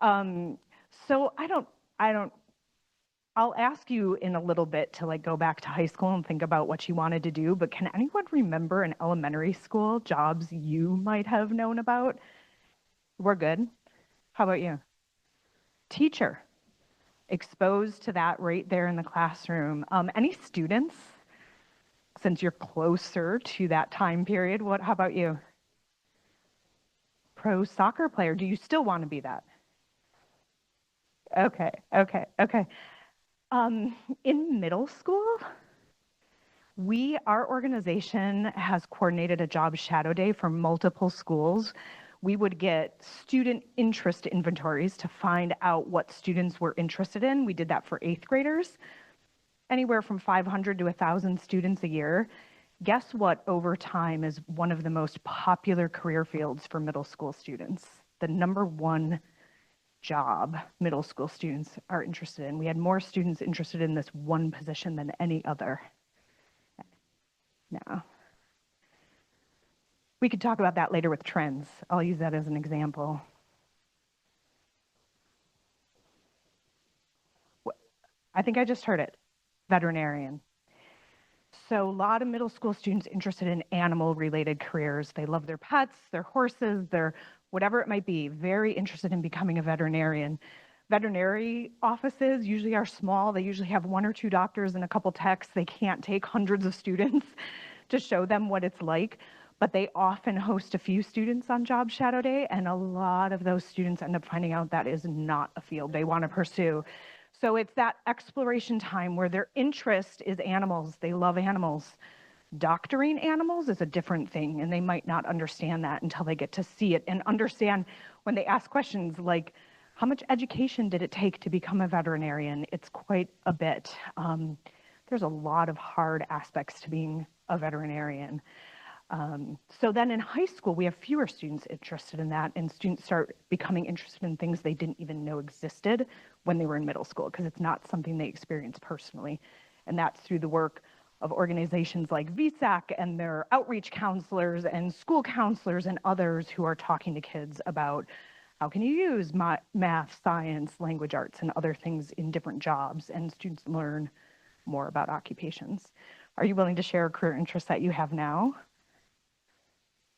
Um, so I'll ask you in a little bit to like go back to high school and think about what you wanted to do, but can anyone remember in elementary school jobs you might have known about? We're good. How about you? Teacher. Exposed to that right there in the classroom. Any students, since you're closer to that time period, how about you? Pro soccer player. Do you still want to be that? Okay. In middle school, our organization has coordinated a job shadow day for multiple schools. We would get student interest inventories to find out what students were interested in. We did that for 8th graders, anywhere from 500 to 1,000 students a year. Guess what over time is one of the most popular career fields for middle school students? The number one job middle school students are interested in. We had more students interested in this one position than any other. Now, we could talk about that later with trends. I'll use that as an example. I think I just heard it, veterinarian. So a lot of middle school students interested in animal-related careers. They love their pets, their horses, their whatever it might be, very interested in becoming a veterinarian. Veterinary offices usually are small. They usually have 1 or 2 doctors and a couple techs. They can't take hundreds of students to show them what it's like, but they often host a few students on Job Shadow Day, and a lot of those students end up finding out that is not a field they want to pursue. So it's that exploration time where their interest is animals. They love animals. Doctoring animals is a different thing, and they might not understand that until they get to see it and understand when they ask questions like, how much education did it take to become a veterinarian? It's quite a bit. There's a lot of hard aspects to being a veterinarian. So then in high school, we have fewer students interested in that, and students start becoming interested in things they didn't even know existed when they were in middle school, because it's not something they experience personally. And that's through the work of organizations like VSAC and their outreach counselors and school counselors and others who are talking to kids about how can you use math, science, language arts, and other things in different jobs, and students learn more about occupations. Are you willing to share a career interest that you have now?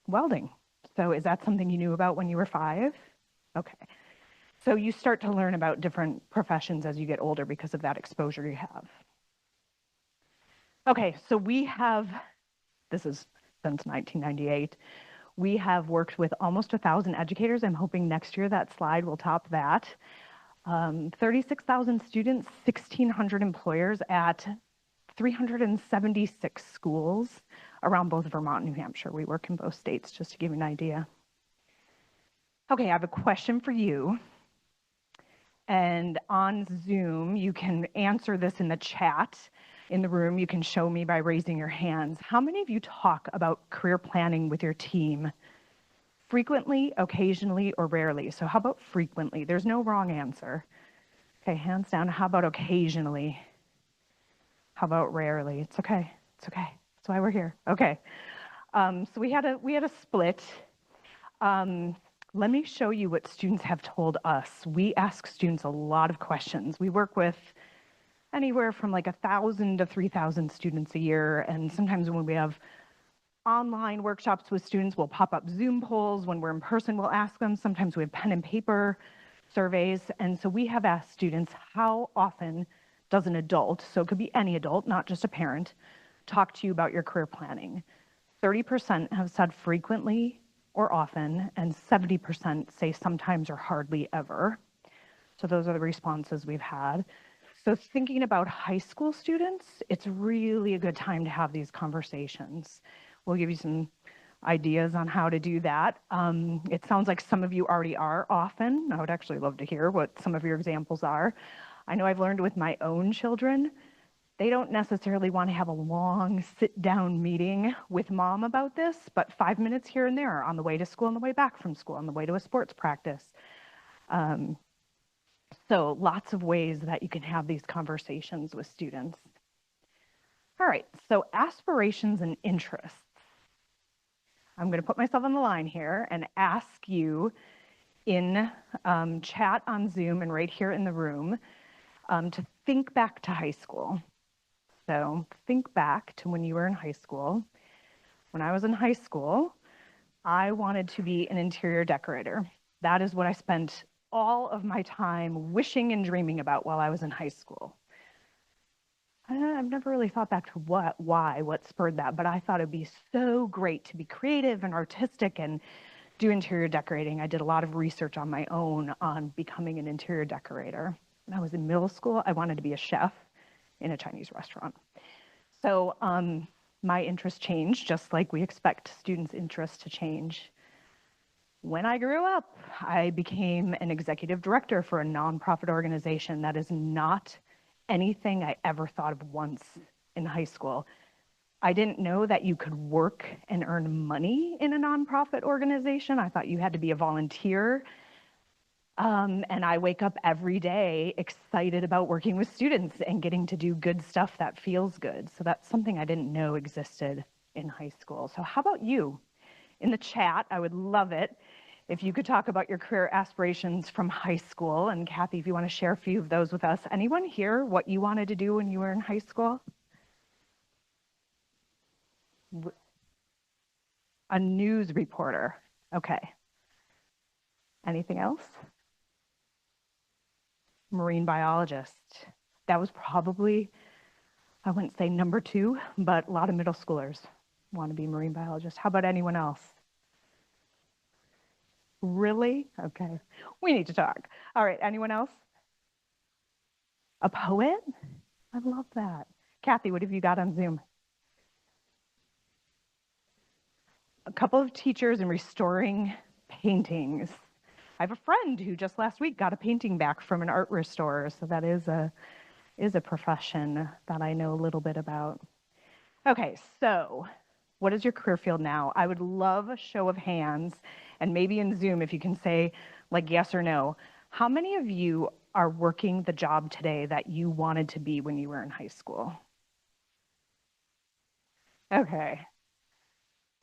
Welding. So is that something you knew about when you were 5? Okay. So you start to learn about different professions as you get older because of that exposure you have. Okay, so this is since 1998, we have worked with almost 1,000 educators. I'm hoping next year that slide will top that. 36,000 students, 1,600 employers at 376 schools around both Vermont and New Hampshire. We work in both states, just to give you an idea. Okay, I have a question for you. And on Zoom, you can answer this in the chat. In the room, you can show me by raising your hands. How many of you talk about career planning with your team? Frequently, occasionally, or rarely? So how about frequently? There's no wrong answer. Okay, hands down. How about occasionally? How about rarely? It's okay. It's okay. That's why we're here. Okay. So we had a split. Let me show you what students have told us. We ask students a lot of questions. We work with anywhere from like 1,000 to 3,000 students a year. And sometimes when we have online workshops with students, we'll pop up Zoom polls. When we're in person, we'll ask them. Sometimes we have pen and paper surveys. And so we have asked students, how often does an adult, so it could be any adult, not just a parent, talk to you about your career planning? 30% have said frequently or often, and 70% say sometimes or hardly ever. So those are the responses we've had. So thinking about high school students, it's really a good time to have these conversations. We'll give you some ideas on how to do that. It sounds like some of you already are often. I would actually love to hear what some of your examples are. I know I've learned with my own children, they don't necessarily want to have a long sit-down meeting with mom about this, but 5 minutes here and there on the way to school, on the way back from school, on the way to a sports practice. So lots of ways that you can have these conversations with students. All right, so aspirations and interests. I'm going to put myself on the line here and ask you in chat on Zoom and right here in the room to think back to high school. So think back to when you were in high school. When I was in high school, I wanted to be an interior decorator. That is what I spent all of my time wishing and dreaming about while I was in high school. I've never really thought back to what spurred that, but I thought it'd be so great to be creative and artistic and do interior decorating. I did a lot of research on my own on becoming an interior decorator. When I was in middle school, I wanted to be a chef in a Chinese restaurant. So my interest changed, just like we expect students' interest to change. When I grew up, I became an executive director for a nonprofit organization. That is not anything I ever thought of once in high school. I didn't know that you could work and earn money in a nonprofit organization. I thought you had to be a volunteer. And I wake up every day excited about working with students and getting to do good stuff that feels good. So that's something I didn't know existed in high school. So how about you? In the chat, I would love it if you could talk about your career aspirations from high school. And Kathi, if you want to share a few of those with us. Anyone here what you wanted to do when you were in high school? A news reporter. Okay. Anything else? Marine biologist. That was probably, I wouldn't say number 2, but a lot of middle schoolers want to be marine biologists. How about anyone else? Really? Okay. We need to talk. All right. Anyone else? A poet? I love that. Kathi, what have you got on Zoom? A couple of teachers in restoring paintings. I have a friend who just last week got a painting back from an art restorer, so that is a profession that I know a little bit about. Okay, so what is your career field now? I would love a show of hands, and maybe in Zoom if you can say like yes or no. How many of you are working the job today that you wanted to be when you were in high school? Okay,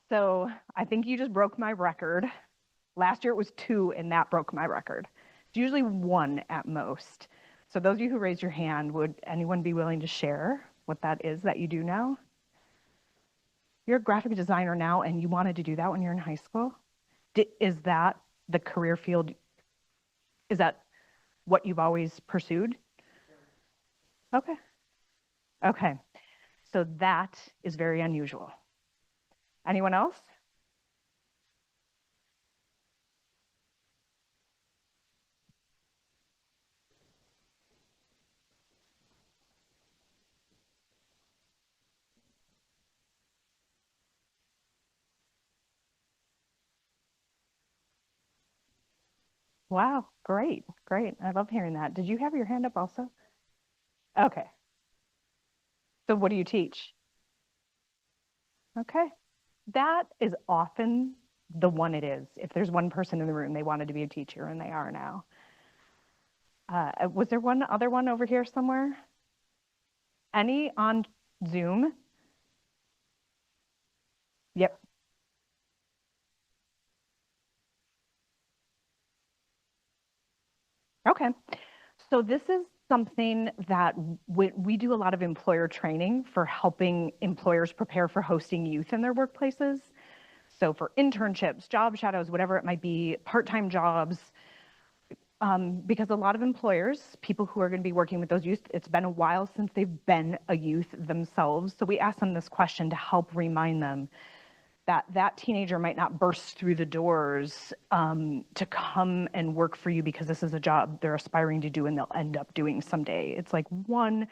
so I think you just broke my record. Last year it was 2, and that broke my record. It's usually 1 at most. So those of you who raised your hand, would anyone be willing to share what that is that you do now? You're a graphic designer now, and you wanted to do that when you're in high school? Is that the career field? Is that what you've always pursued? Okay. Okay. So that is very unusual. Anyone else? Wow, great, great. I love hearing that. Did you have your hand up also? Okay. So what do you teach? Okay. That is often the one it is. If there's one person in the room, they wanted to be a teacher, and they are now. Was there one other one over here somewhere? Any on Zoom? Yep. Okay. So this is something that we do a lot of employer training for helping employers prepare for hosting youth in their workplaces. So for internships, job shadows, whatever it might be, part-time jobs, because a lot of employers, people who are going to be working with those youth, it's been a while since they've been a youth themselves. So we ask them this question to help remind them that that teenager might not burst through the doors to come and work for you because this is a job they're aspiring to do and they'll end up doing someday. It's like one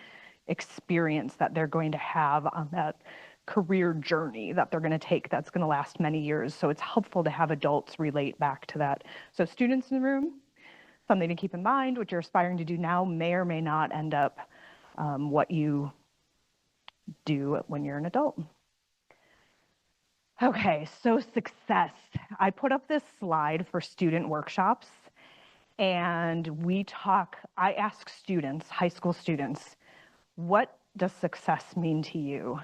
experience that they're going to have on that career journey that they're going to take that's going to last many years. So it's helpful to have adults relate back to that. So students in the room, something to keep in mind, what you're aspiring to do now may or may not end up what you do when you're an adult. Okay, so success. I put up this slide for student workshops, and I ask students, high school students, what does success mean to you?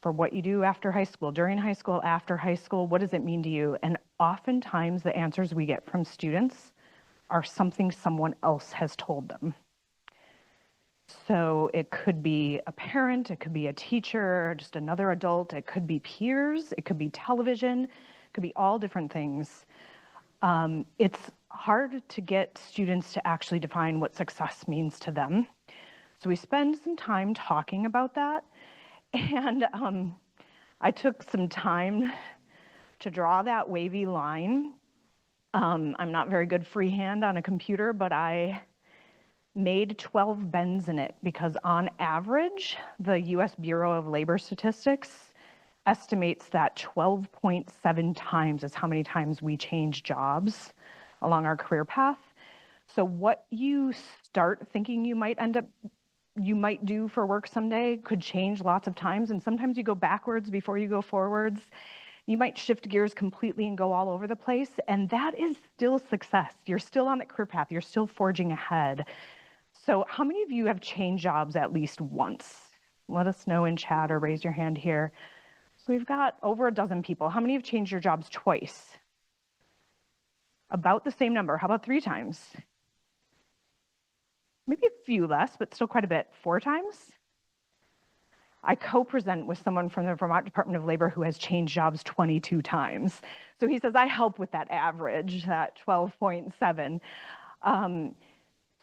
for what you do after high school, during high school, after high school. What does it mean to you? And oftentimes the answers we get from students are something someone else has told them. So it could be a parent, it could be a teacher, just another adult, it could be peers, it could be television, it could be all different things. It's hard to get students to actually define what success means to them. So we spend some time talking about that. And I took some time to draw that wavy line. I'm not very good freehand on a computer, but I made 12 bends in it because on average, the US Bureau of Labor Statistics estimates that 12.7 times is how many times we change jobs along our career path. So what you start thinking you might do for work someday could change lots of times, and sometimes you go backwards before you go forwards. You might shift gears completely and go all over the place, and that is still success. You're still on the career path, you're still forging ahead. So how many of you have changed jobs at least once? Let us know in chat or raise your hand here. So we've got over a dozen people. How many have changed your jobs twice? About the same number. How about 3 times? Maybe a few less, but still quite a bit. 4 times? I co-present with someone from the Vermont Department of Labor who has changed jobs 22 times. So he says, I help with that average, that 12.7.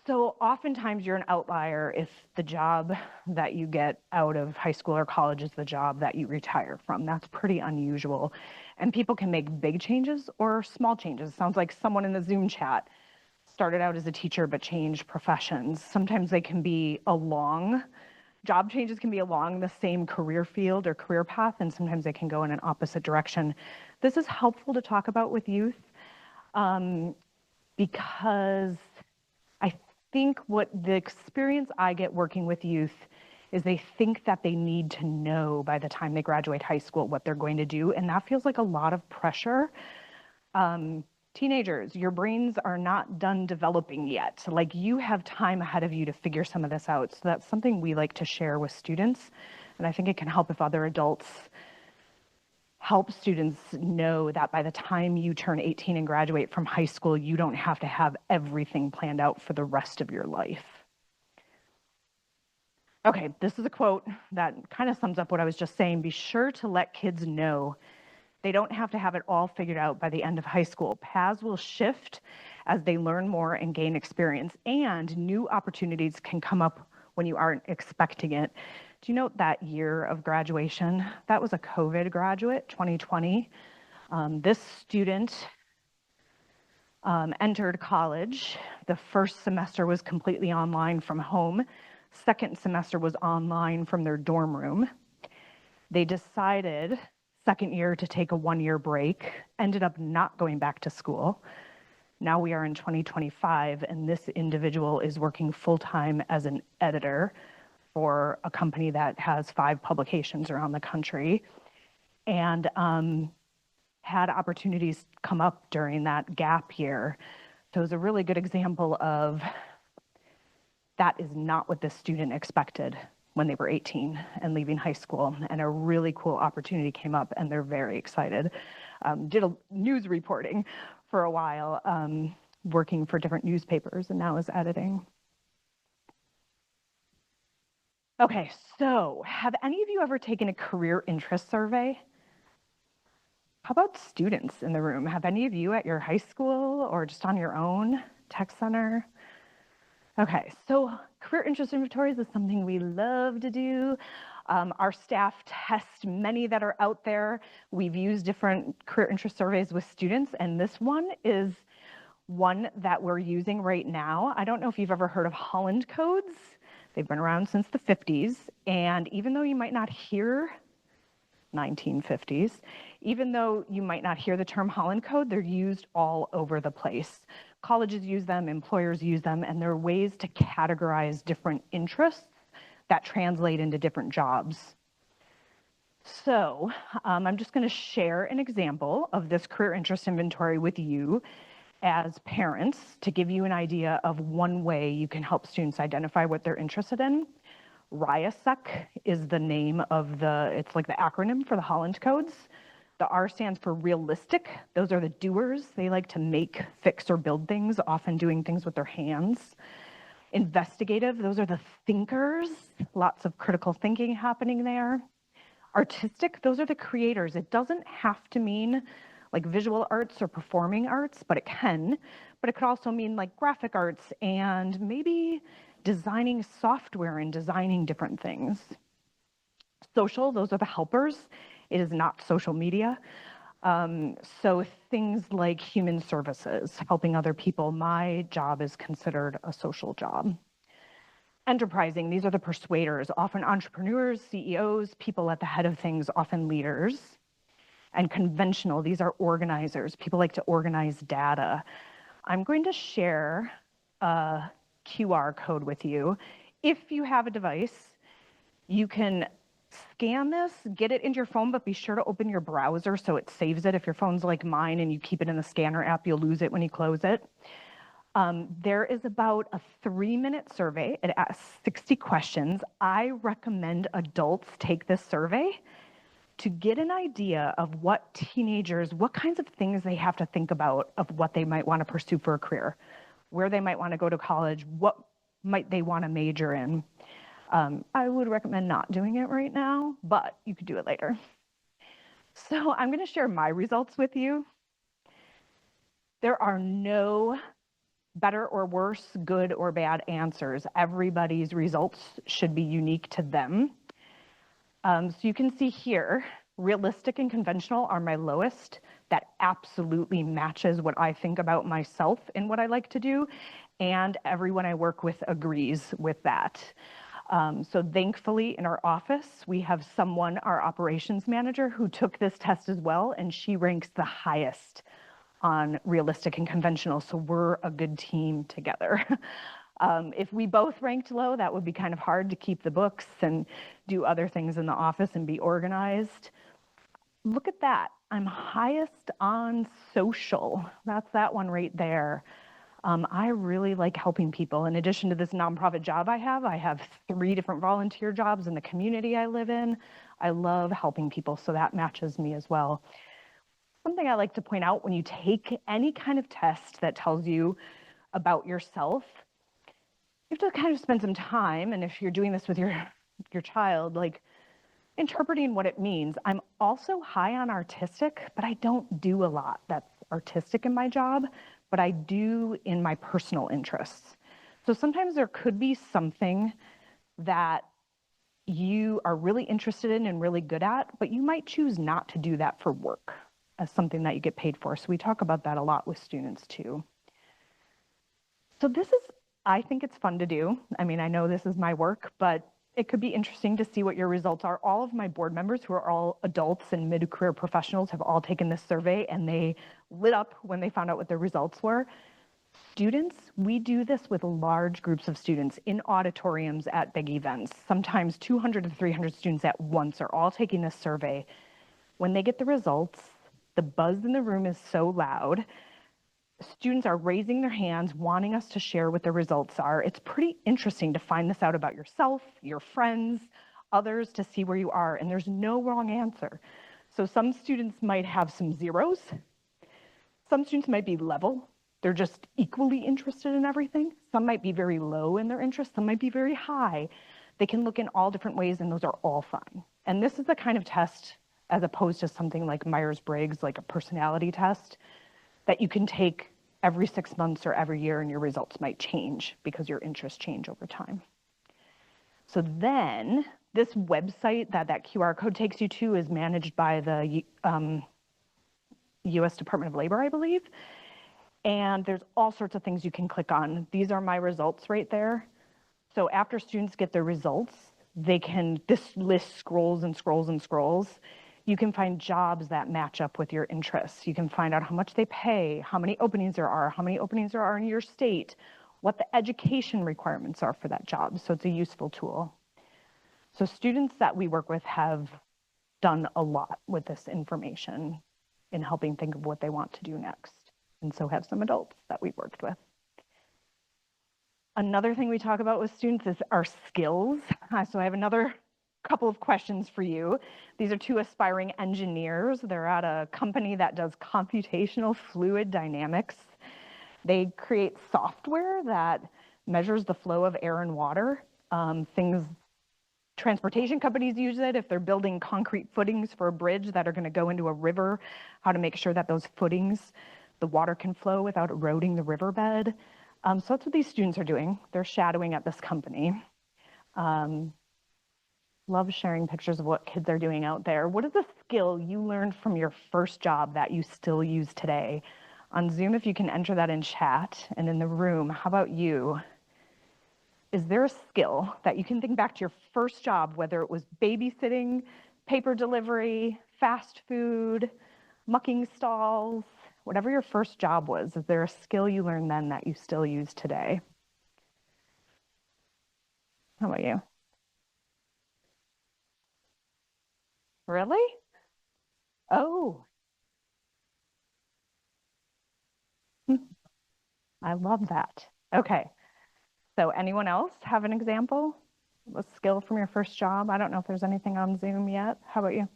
So oftentimes you're an outlier if the job that you get out of high school or college is the job that you retire from. That's pretty unusual. And people can make big changes or small changes. Sounds like someone in the Zoom chat started out as a teacher but changed professions. Sometimes they can be job changes can be along the same career field or career path, and sometimes they can go in an opposite direction. This is helpful to talk about with youth because I think what the experience I get working with youth is they think that they need to know by the time they graduate high school what they're going to do, and that feels like a lot of pressure. Teenagers, your brains are not done developing yet. Like, you have time ahead of you to figure some of this out. So that's something we like to share with students. And I think it can help if other adults help students know that by the time you turn 18 and graduate from high school, you don't have to have everything planned out for the rest of your life. Okay, this is a quote that kind of sums up what I was just saying. Be sure to let kids know they don't have to have it all figured out by the end of high school. Paths will shift as they learn more and gain experience, and new opportunities can come up when you aren't expecting it. Do you note that year of graduation? That was a COVID graduate, 2020. This student entered college. The first semester was completely online from home. Second semester was online from their dorm room. They decided second year to take a 1-year break, ended up not going back to school. Now we are in 2025, and this individual is working full-time as an editor for a company that has 5 publications around the country, and had opportunities come up during that gap year. So it was a really good example of that is not what this student expected when they were 18 and leaving high school, and a really cool opportunity came up, and they're very excited. Did a news reporting for a while, working for different newspapers, and now is editing. Okay, so have any of you ever taken a career interest survey? How about students in the room? Have any of you at your high school or just on your own tech center? Okay, so career interest inventories is something we love to do. Our staff test many that are out there. We've used different career interest surveys with students, and this one is one that we're using right now. I don't know if you've ever heard of Holland codes. They've been around since the 50s, and even though you might not hear 1950s, even though you might not hear the term Holland code, they're used all over the place. Colleges use them, employers use them, and they're ways to categorize different interests that translate into different jobs. So I'm just going to share an example of this career interest inventory with you as parents to give you an idea of one way you can help students identify what they're interested in. VSAC is the name of it's like the acronym for the Holland Codes. The R stands for realistic. Those are the doers. They like to make, fix, or build things, often doing things with their hands. Investigative, those are the thinkers. Lots of critical thinking happening there. Artistic, those are the creators. It doesn't have to mean like visual arts or performing arts, but it can. But it could also mean like graphic arts and maybe designing software and designing different things. Social, those are the helpers. It is not social media. So things like human services, helping other people, my job is considered a social job. Enterprising, these are the persuaders, often entrepreneurs, CEOs, people at the head of things, often leaders. And conventional, these are organizers. People like to organize data. I'm going to share a QR code with you. If you have a device, you can scan this, get it into your phone, but be sure to open your browser so it saves it. If your phone's like mine and you keep it in the scanner app, you'll lose it when you close it. There is about a 3-minute survey. It asks 60 questions. I recommend adults take this survey to get an idea of what teenagers, what kinds of things they have to think about of what they might want to pursue for a career, where they might want to go to college, what might they want to major in. I would recommend not doing it right now, but you could do it later. So I'm going to share my results with you. There are no better or worse, good or bad answers. Everybody's results should be unique to them. So you can see here, realistic and conventional are my lowest. That absolutely matches what I think about myself and what I like to do. And everyone I work with agrees with that. So thankfully in our office, we have someone, our operations manager, who took this test as well, and she ranks the highest on realistic and conventional. So we're a good team together. If we both ranked low, that would be kind of hard to keep the books and do other things in the office and be organized. Look at that. I'm highest on social. That's that one right there. I really like helping people. In addition to this nonprofit job I have 3 different volunteer jobs in the community I live in. I love helping people, so that matches me as well. Something I like to point out when you take any kind of test that tells you about yourself, you have to kind of spend some time, and if you're doing this with your child, like interpreting what it means. I'm also high on artistic, but I don't do a lot that's artistic in my job, but I do in my personal interests. So sometimes there could be something that you are really interested in and really good at, but you might choose not to do that for work as something that you get paid for. So we talk about that a lot with students too. So I think it's fun to do. I mean, I know this is my work, but it could be interesting to see what your results are. All of my board members, who are all adults and mid-career professionals, have all taken this survey, and they lit up when they found out what their results were. Students, we do this with large groups of students in auditoriums at big events. Sometimes 200 to 300 students at once are all taking this survey. When they get the results, the buzz in the room is so loud. Students are raising their hands, wanting us to share what their results are. It's pretty interesting to find this out about yourself, your friends, others, to see where you are, and there's no wrong answer. So some students might have some zeros. Some students might be level. They're just equally interested in everything. Some might be very low in their interest. Some might be very high. They can look in all different ways, and those are all fine. And this is the kind of test, as opposed to something like Myers-Briggs, like a personality test, that you can take every 6 months or every year, and your results might change because your interests change over time. So then this website that QR code takes you to is managed by the US Department of Labor, I believe. And there's all sorts of things you can click on. These are my results right there. So after students get their results, this list scrolls and scrolls and scrolls. You can find jobs that match up with your interests. You can find out how much they pay, how many openings there are in your state, what the education requirements are for that job. So it's a useful tool. So students that we work with have done a lot with this information in helping think of what they want to do next. And so have some adults that we've worked with. Another thing we talk about with students is our skills. So I have another couple of questions for you. These are two aspiring engineers. They're at a company that does computational fluid dynamics. They create software that measures the flow of air and water. Transportation companies use it if they're building concrete footings for a bridge that are going to go into a river, how to make sure that those footings, the water can flow without eroding the riverbed. So that's what these students are doing. They're shadowing at this company. Love sharing pictures of what kids are doing out there. What is a skill you learned from your first job that you still use today? On Zoom, if you can enter that in chat, and in the room, how about you? Is there a skill that you can think back to your first job, whether it was babysitting, paper delivery, fast food, mucking stalls, whatever your first job was, is there a skill you learned then that you still use today? How about you? Really? Oh, I love that. Okay. So anyone else have an example? A skill from your first job? I don't know if there's anything on Zoom yet. How about you?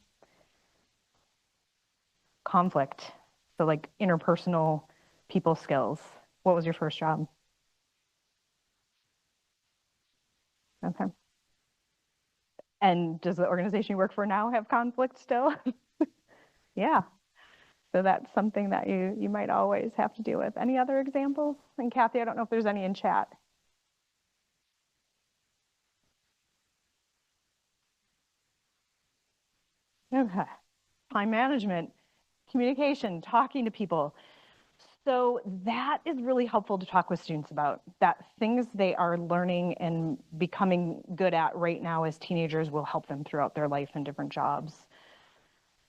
Conflict. So like interpersonal people skills. What was your first job? Okay. And does the organization you work for now have conflict still? Yeah. So that's something that you might always have to deal with. Any other examples? And Kathy, I don't know if there's any in chat. Okay. Time management, communication, talking to people. So that is really helpful to talk with students about, that things they are learning and becoming good at right now as teenagers will help them throughout their life in different jobs.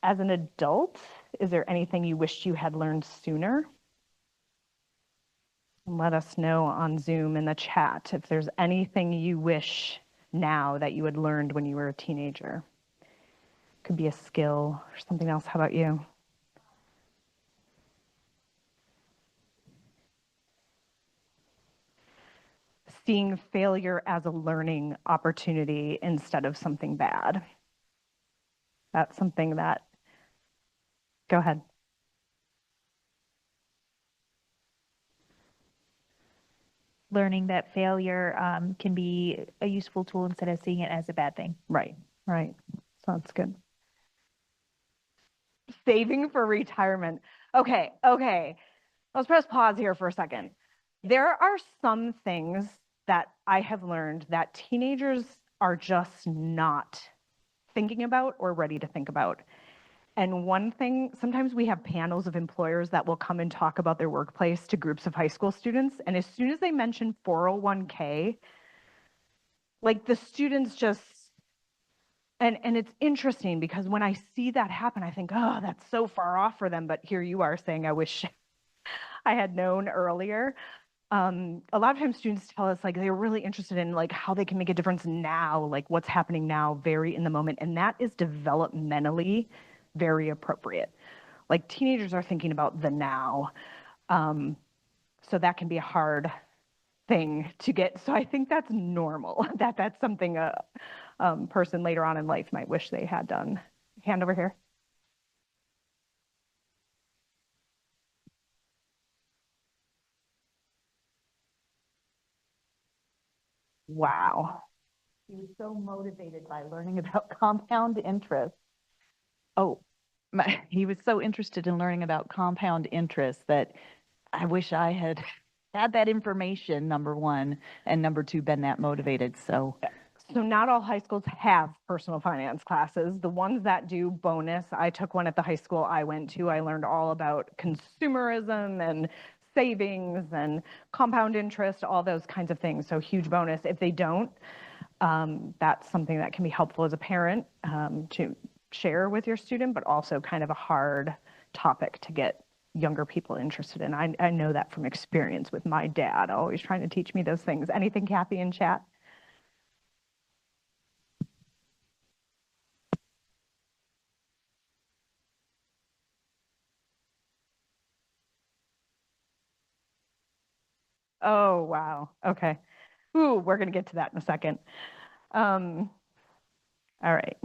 As an adult, is there anything you wished you had learned sooner? Let us know on Zoom in the chat if there's anything you wish now that you had learned when you were a teenager. Could be a skill or something else. How about you? Seeing failure as a learning opportunity instead of something bad. That's something that, go ahead. Learning that failure can be a useful tool instead of seeing it as a bad thing. Right, right. Sounds good. Saving for retirement. Okay. Let's press pause here for a second. There are some things that I have learned that teenagers are just not thinking about or ready to think about. And one thing, sometimes we have panels of employers that will come and talk about their workplace to groups of high school students. And as soon as they mention 401k, like the students just, and it's interesting because when I see that happen, I think, oh, that's so far off for them. But here you are saying, I wish I had known earlier. A lot of times students tell us like they're really interested in like how they can make a difference now, like what's happening now, very in the moment. And that is developmentally very appropriate. Like teenagers are thinking about the now. So that can be a hard thing to get. So I think that's normal, that's something a person later on in life might wish they had done. Hand over here. Wow. He was so motivated by learning about compound interest. Oh, he was so interested in learning about compound interest that I wish I had had that information, number one, and number two, been that motivated. So not all high schools have personal finance classes. The ones that do bonus, I took one at the high school I went to. I learned all about consumerism and savings and compound interest, all those kinds of things. So huge bonus. If they don't, that's something that can be helpful as a parent to share with your student, but also kind of a hard topic to get younger people interested in. I know that from experience with my dad, always trying to teach me those things. Anything, Kathy, in chat? Oh, wow. Okay. Ooh, we're going to get to that in a second. All right.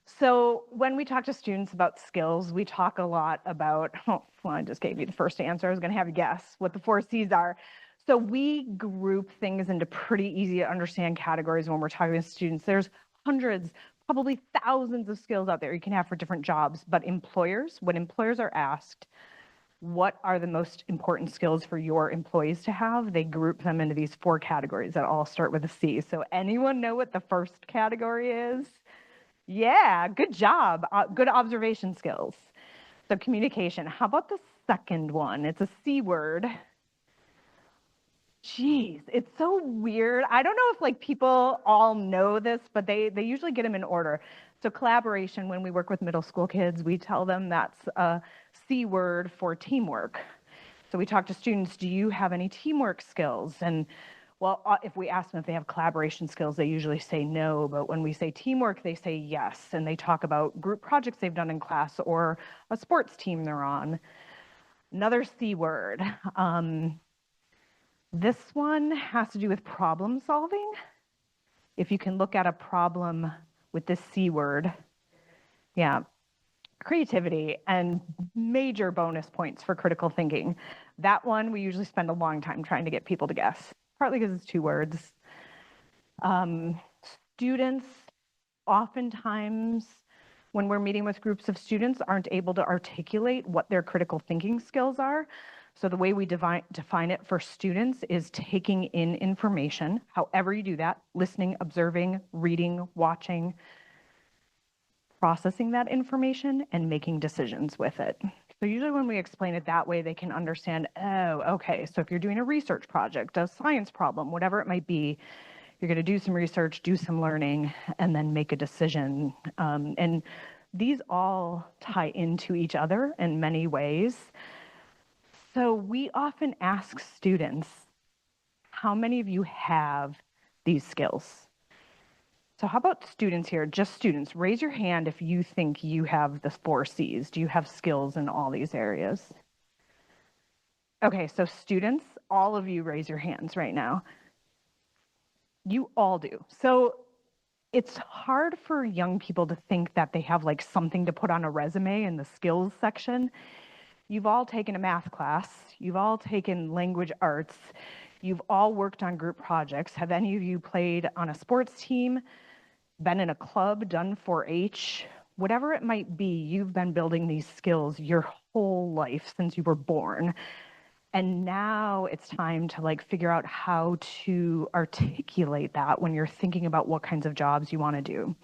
So when we talk to students about skills, we talk a lot about, well, I just gave you the first answer. I was going to have you guess what the 4 C's are. So we group things into pretty easy to understand categories when we're talking to students. There's hundreds, probably thousands of skills out there you can have for different jobs, but when employers are asked, what are the most important skills for your employees to have, they group them into these 4 categories that all start with a C. So anyone know what the first category is? Yeah, good job. Good observation skills. So communication. How about the second one? It's a C word. Jeez, it's so weird. I don't know if like people all know this, but they usually get them in order. So collaboration, when we work with middle school kids, we tell them that's a C word for teamwork. So we talk to students, do you have any teamwork skills? And well, if we ask them if they have collaboration skills, they usually say no, but when we say teamwork, they say yes. And they talk about group projects they've done in class or a sports team they're on. Another C word. This one has to do with problem solving. If you can look at a problem with this C word, yeah, creativity and major bonus points for critical thinking. That one we usually spend a long time trying to get people to guess, partly because it's 2 words. Students oftentimes, when we're meeting with groups of students, aren't able to articulate what their critical thinking skills are. So the way we define it for students is taking in information, however you do that, listening, observing, reading, watching, processing that information, and making decisions with it. So usually when we explain it that way, they can understand, oh, okay, so if you're doing a research project, a science problem, whatever it might be, you're going to do some research, do some learning, and then make a decision. And these all tie into each other in many ways. So we often ask students, how many of you have these skills? So how about students here, just students, raise your hand if you think you have the 4 C's. Do you have skills in all these areas? Okay, so students, all of you raise your hands right now. You all do. So it's hard for young people to think that they have like something to put on a resume in the skills section. You've all taken a math class. You've all taken language arts. You've all worked on group projects. Have any of you played on a sports team, been in a club, done 4-H? Whatever it might be, you've been building these skills your whole life since you were born. And now it's time to like figure out how to articulate that when you're thinking about what kinds of jobs you want to do.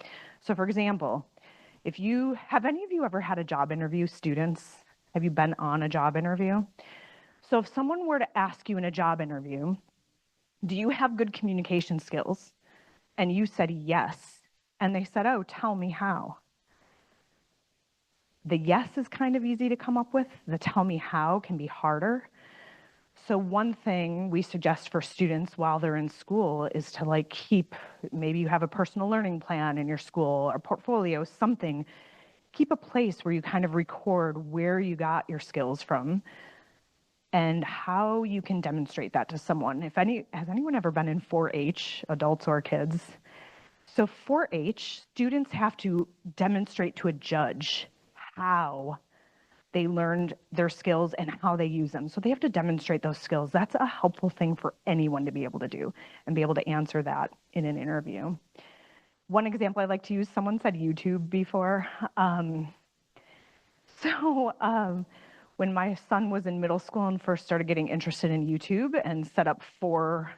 So for example, have any of you ever had a job interview, students? Have you been on a job interview? So if someone were to ask you in a job interview, do you have good communication skills? And you said yes. And they said, oh, tell me how. The yes is kind of easy to come up with. The tell me how can be harder. So one thing we suggest for students while they're in school is to like maybe you have a personal learning plan in your school or portfolio, something. Keep a place where you kind of record where you got your skills from and how you can demonstrate that to someone. Has anyone ever been in 4-H, adults or kids? So 4-H, students have to demonstrate to a judge how they learned their skills and how they use them. So they have to demonstrate those skills. That's a helpful thing for anyone to be able to do and be able to answer that in an interview. One example I like to use, someone said YouTube before. When my son was in middle school and first started getting interested in YouTube and set up 4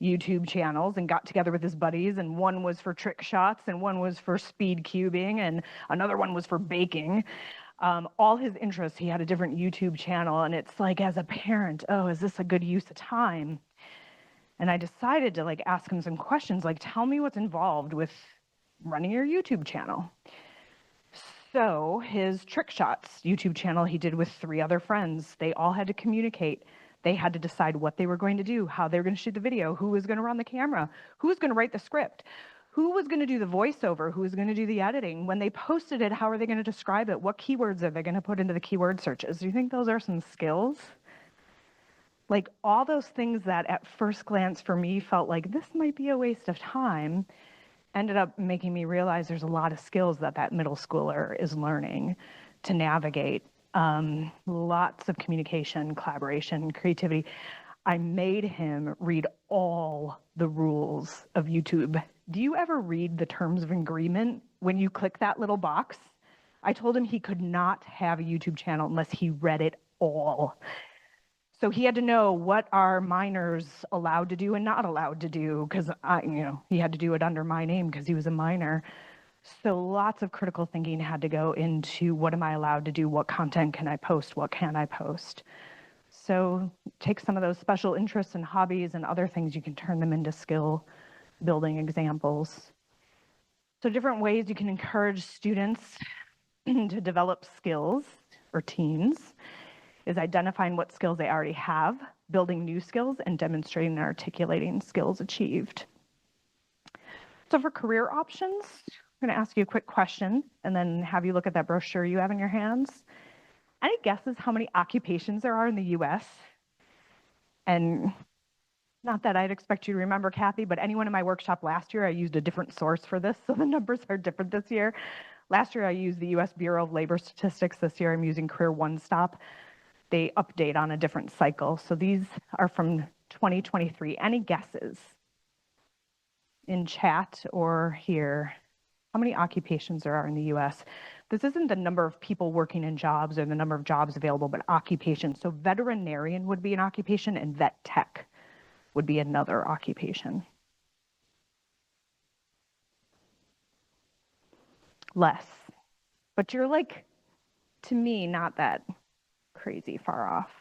YouTube channels and got together with his buddies, and one was for trick shots and one was for speed cubing and another one was for baking. All his interests, he had a different YouTube channel, and it's like, as a parent, oh, is this a good use of time? And I decided to like ask him some questions, like, tell me what's involved with running your YouTube channel. So his trick shots YouTube channel he did with 3 other friends. They all had to communicate. They had to decide what they were going to do, how they were going to shoot the video, who was going to run the camera, who was going to write the script, who was going to do the voiceover, who was going to do the editing. When they posted it, how are they going to describe it? What keywords are they going to put into the keyword searches? Do you think those are some skills? Like all those things that at first glance for me felt like this might be a waste of time ended up making me realize there's a lot of skills that that middle schooler is learning to navigate. Lots of communication, collaboration, creativity. I made him read all the rules of YouTube. Do you ever read the terms of agreement when you click that little box? I told him he could not have a YouTube channel unless he read it all. So he had to know what are minors allowed to do and not allowed to do, because he had to do it under my name because he was a minor. So lots of critical thinking had to go into what am I allowed to do, what content can I post, what can I post. So take some of those special interests and hobbies and other things, you can turn them into skill building examples. So different ways you can encourage students to develop skills, or teens, is identifying what skills they already have, building new skills, and demonstrating and articulating skills achieved. So for career options, I'm going to ask you a quick question and then have you look at that brochure you have in your hands. Any guesses how many occupations there are in the US? And not that I'd expect you to remember, Kathy, but anyone in my workshop last year, I used a different source for this, so the numbers are different this year. Last year, I used the US Bureau of Labor Statistics. This year, I'm using Career One Stop. They update on a different cycle. So these are from 2023. Any guesses in chat or here? How many occupations there are in the US? This isn't the number of people working in jobs or the number of jobs available, but occupations. So veterinarian would be an occupation and vet tech would be another occupation. Less. But you're like, to me, not that crazy far off.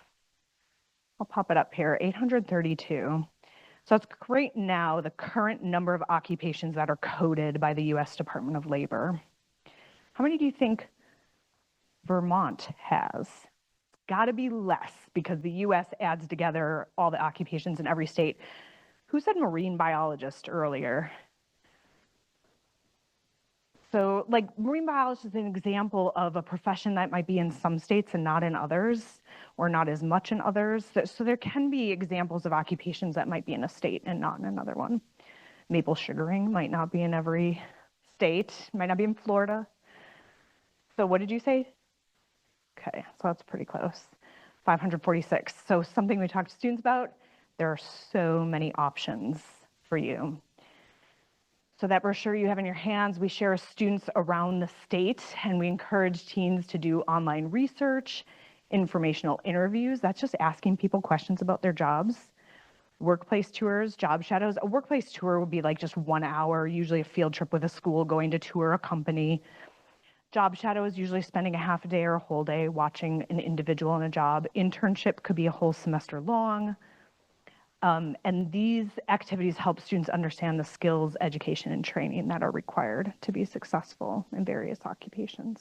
I'll pop it up here, 832. So that's right now the current number of occupations that are coded by the US Department of Labor. How many do you think Vermont has? It's gotta be less because the US adds together all the occupations in every state. Who said marine biologist earlier? So like marine biologist is an example of a profession that might be in some states and not in others, or not as much in others. So there can be examples of occupations that might be in a state and not in another one. Maple sugaring might not be in every state, might not be in Florida. So what did you say? Okay, so that's pretty close. 546. So something we talked to students about, there are so many options for you. So that brochure you have in your hands, we share with students around the state, and we encourage teens to do online research, informational interviews. That's just asking people questions about their jobs. Workplace tours, job shadows. A workplace tour would be like just 1 hour, usually a field trip with a school, going to tour a company. Job shadow is usually spending a half a day or a whole day watching an individual in a job. Internship could be a whole semester long. And these activities help students understand the skills, education, and training that are required to be successful in various occupations.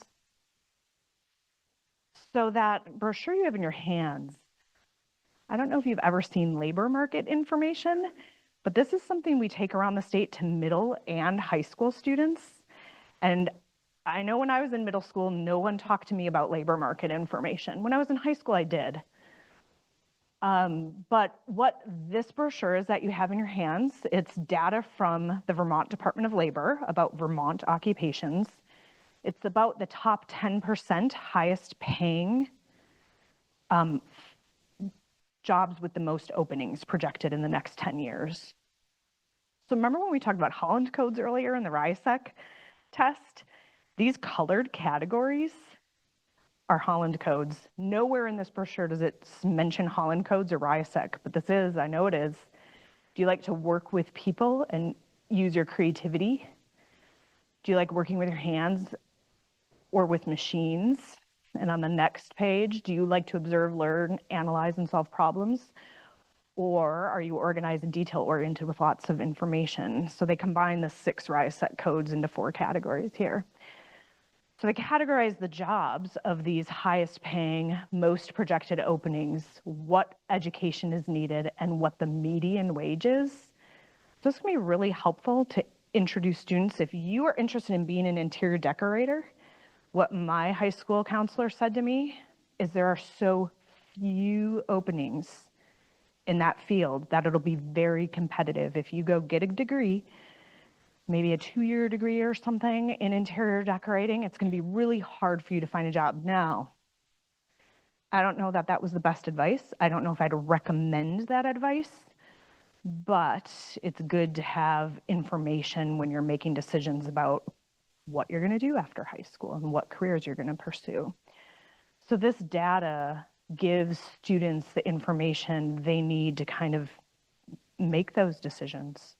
So that brochure you have in your hands, I don't know if you've ever seen labor market information, but this is something we take around the state to middle and high school students. And I know when I was in middle school, no one talked to me about labor market information. When I was in high school, I did. But what this brochure is that you have in your hands, it's data from the Vermont Department of Labor about Vermont occupations. It's about the top 10% highest paying jobs with the most openings projected in the next 10 years. So remember when we talked about Holland codes earlier in the VSAC test? These colored categories are Holland codes. Nowhere in this brochure does it mention Holland codes or VSAC, but this is, I know it is. Do you like to work with people and use your creativity? Do you like working with your hands or with machines? And on the next page, do you like to observe, learn, analyze, and solve problems? Or are you organized and detail-oriented with lots of information? So they combine the 6 VSAC codes into 4 categories here. So they categorize the jobs of these highest paying, most projected openings, what education is needed, and what the median wage is. So this can be really helpful to introduce students. If you are interested in being an interior decorator, what my high school counselor said to me is there are so few openings in that field, that it'll be very competitive. If you go get a degree, maybe a 2-year degree or something in interior decorating, it's going to be really hard for you to find a job. Now, I don't know that that was the best advice. I don't know if I'd recommend that advice, but it's good to have information when you're making decisions about what you're going to do after high school and what careers you're going to pursue. So this data gives students the information they need to kind of make those decisions.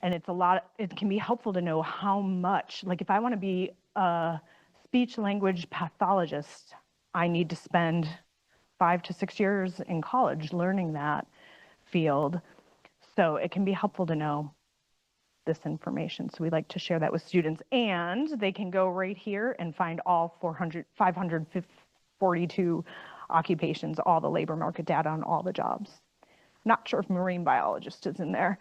And it can be helpful to know how much, like if I want to be a speech language pathologist, I need to spend 5 to 6 years in college learning that field. So it can be helpful to know this information. So we like to share that with students, and they can go right here and find all 542 occupations, all the labor market data on all the jobs. Not sure if marine biologist is in there,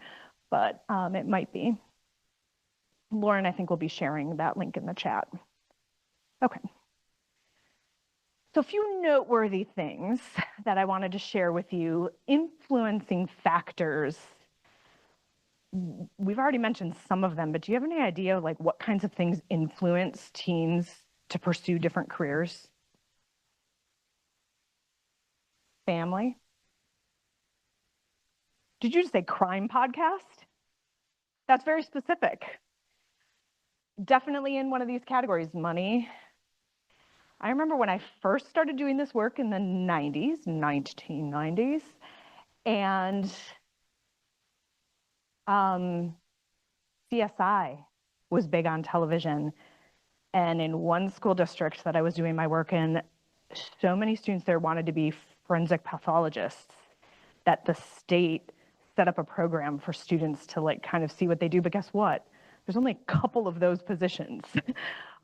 but it might be. Lauren, I think, will be sharing that link in the chat. Okay. So a few noteworthy things that I wanted to share with you. Influencing factors. We've already mentioned some of them, but do you have any idea like what kinds of things influence teens to pursue different careers? Family? Did you just say crime podcast? That's very specific. Definitely in one of these categories. Money. I remember when I first started doing this work in the 1990s, and CSI was big on television. And in one school district that I was doing my work in, so many students there wanted to be forensic pathologists that the state set up a program for students to like kind of see what they do. But guess what? There's only a couple of those positions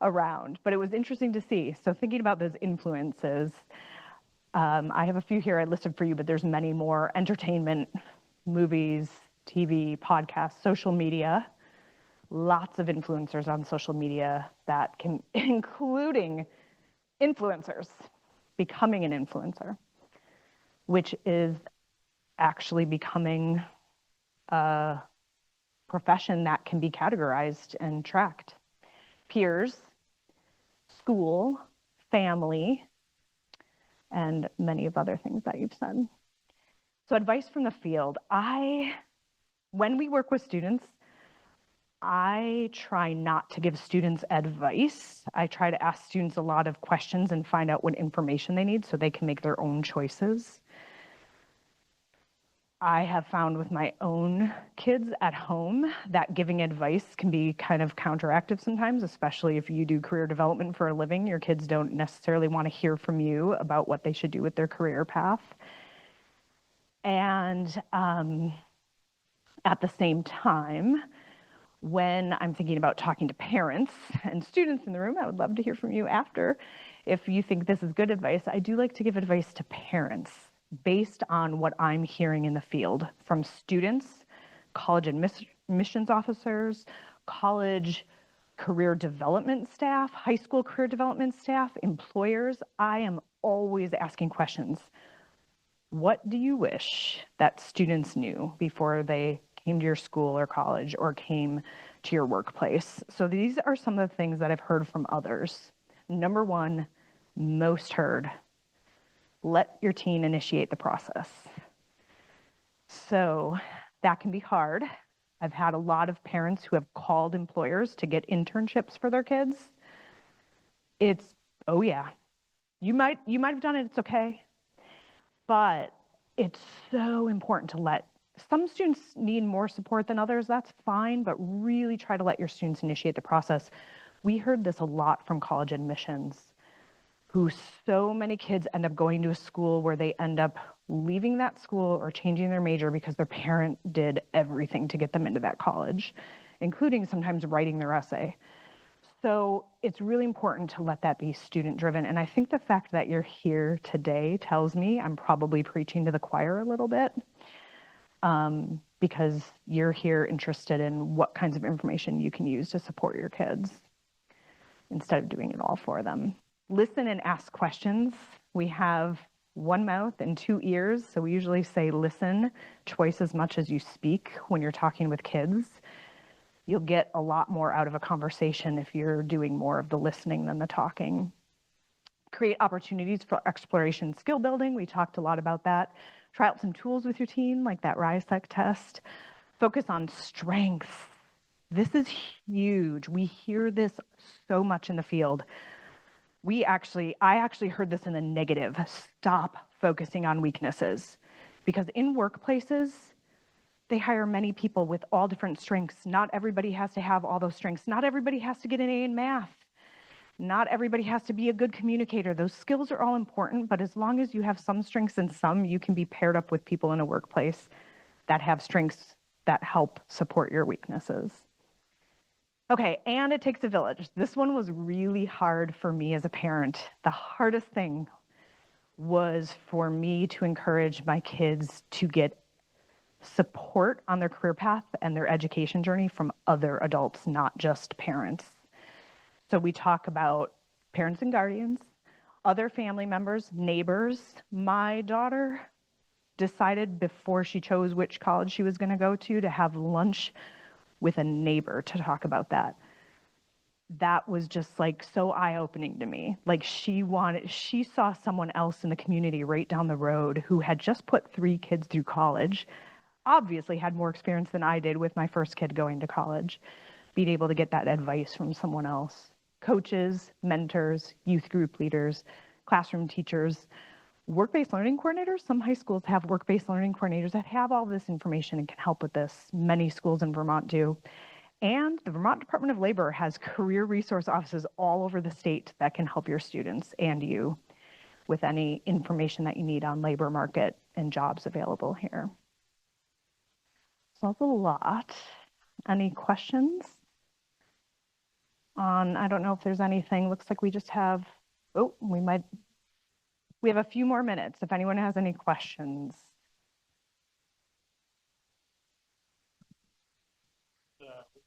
around, but it was interesting to see. So thinking about those influences, I have a few here I listed for you, but there's many more: entertainment, movies, TV, podcasts, social media. Lots of influencers on social media that can, including influencers, becoming an influencer, which is actually becoming a profession that can be categorized and tracked. Peers, school, family, and many of other things that you've said. So advice from the field. When we work with students, I try not to give students advice. I try to ask students a lot of questions and find out what information they need so they can make their own choices. I have found with my own kids at home that giving advice can be kind of counteractive sometimes, especially if you do career development for a living. Your kids don't necessarily want to hear from you about what they should do with their career path. And at the same time, when I'm thinking about talking to parents and students in the room, I would love to hear from you after. If you think this is good advice, I do like to give advice to parents based on what I'm hearing in the field from students, college admissions officers, college career development staff, high school career development staff, employers. I am always asking questions. What do you wish that students knew before they came to your school or college or came to your workplace? So these are some of the things that I've heard from others. Number one, most heard, let your teen initiate the process. So that can be hard. I've had a lot of parents who have called employers to get internships for their kids. It's, oh yeah, you might have done it, it's okay. But it's so important to let, some students need more support than others, that's fine, but really try to let your students initiate the process. We heard this a lot from college admissions, who so many kids end up going to a school where they end up leaving that school or changing their major because their parent did everything to get them into that college, including sometimes writing their essay. So it's really important to let that be student driven. And I think the fact that you're here today tells me I'm probably preaching to the choir a little bit, because you're here interested in what kinds of information you can use to support your kids instead of doing it all for them. Listen and ask questions. We have one mouth and two ears. So we usually say listen twice as much as you speak when you're talking with kids. You'll get a lot more out of a conversation if you're doing more of the listening than the talking. Create opportunities for exploration and skill building. We talked a lot about that. Try out some tools with your team, like that VSAC test. Focus on strengths. This is huge. We hear this so much in the field. I actually heard this in the negative. Stop focusing on weaknesses. Because in workplaces, they hire many people with all different strengths. Not everybody has to have all those strengths. Not everybody has to get an A in math. Not everybody has to be a good communicator. Those skills are all important, but as long as you have some strengths and some, you can be paired up with people in a workplace that have strengths that help support your weaknesses. Okay, and it takes a village. This one was really hard for me as a parent. The hardest thing was for me to encourage my kids to get support on their career path and their education journey from other adults, not just parents. So we talk about parents and guardians, other family members, neighbors. My daughter decided before she chose which college she was going to go to have lunch with a neighbor to talk about that. That was just like so eye-opening to me. Like she saw someone else in the community right down the road who had just put 3 kids through college, obviously had more experience than I did with my first kid going to college, being able to get that advice from someone else. Coaches, mentors, youth group leaders, classroom teachers, work-based learning coordinators. Some high schools have work-based learning coordinators that have all this information and can help with this. Many schools in Vermont do. And the Vermont Department of Labor has career resource offices all over the state that can help your students and you with any information that you need on labor market and jobs available here. So that's a lot. Any questions? I don't know if there's anything. Looks like we just have, we have a few more minutes if anyone has any questions.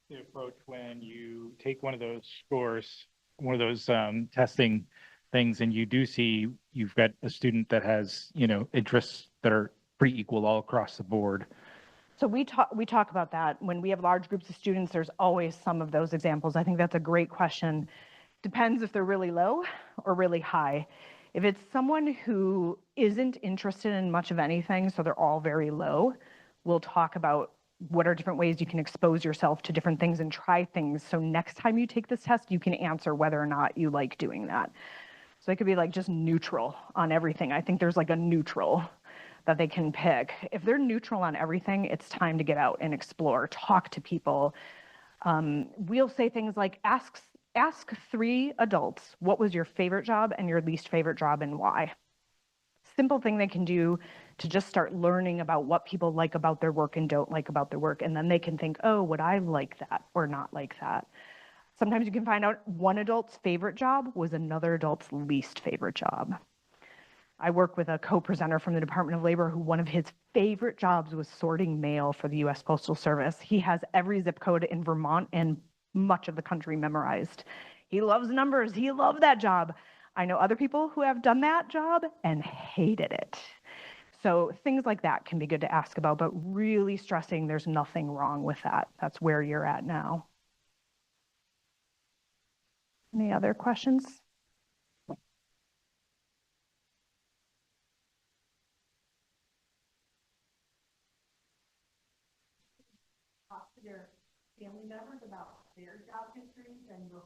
The approach when you take one of those scores, one of those testing things, and you do see you've got a student that has, interests that are pretty equal all across the board. So we talk about that. When we have large groups of students, there's always some of those examples. I think that's a great question. Depends if they're really low or really high. If it's someone who isn't interested in much of anything, so they're all very low, we'll talk about what are different ways you can expose yourself to different things and try things. So next time you take this test, you can answer whether or not you like doing that. So it could be like just neutral on everything. I think there's like a neutral that they can pick. If they're neutral on everything, it's time to get out and explore, talk to people. We'll say things like, ask 3 adults, what was your favorite job and your least favorite job and why? Simple thing they can do to just start learning about what people like about their work and don't like about their work. And then they can think, oh, would I like that or not like that? Sometimes you can find out one adult's favorite job was another adult's least favorite job. I work with a co-presenter from the Department of Labor who one of his favorite jobs was sorting mail for the U.S. Postal Service. He has every zip code in Vermont and much of the country memorized. He loves numbers. He loved that job. I know other people who have done that job and hated it. So things like that can be good to ask about, but really stressing there's nothing wrong with that. That's where you're at now. Any other questions? Talk to your family members about their job histories and your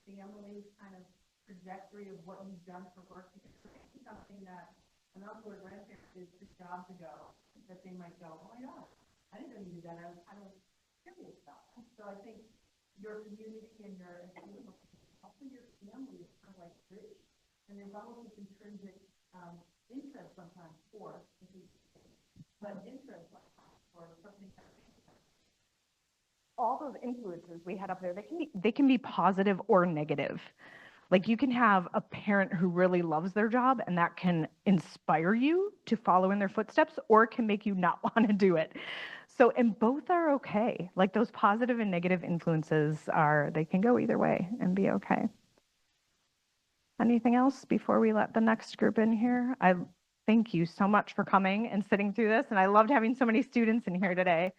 family kind of trajectory of what you've done for work. Because it's something that an uncle or grandparent did 6 jobs ago that they might go, oh my God, I didn't know you did that. I was kind of curious about that. So I think your community and also your family is kind of like rich, and there's almost this intrinsic interest sometimes for, but interest for something. All those influences we had up there, they can be positive or negative. Like you can have a parent who really loves their job and that can inspire you to follow in their footsteps, or it can make you not want to do it. So, and both are okay. Like those positive and negative influences they can go either way and be okay. Anything else before we let the next group in here? thank you so much for coming and sitting through this. And I loved having so many students in here today.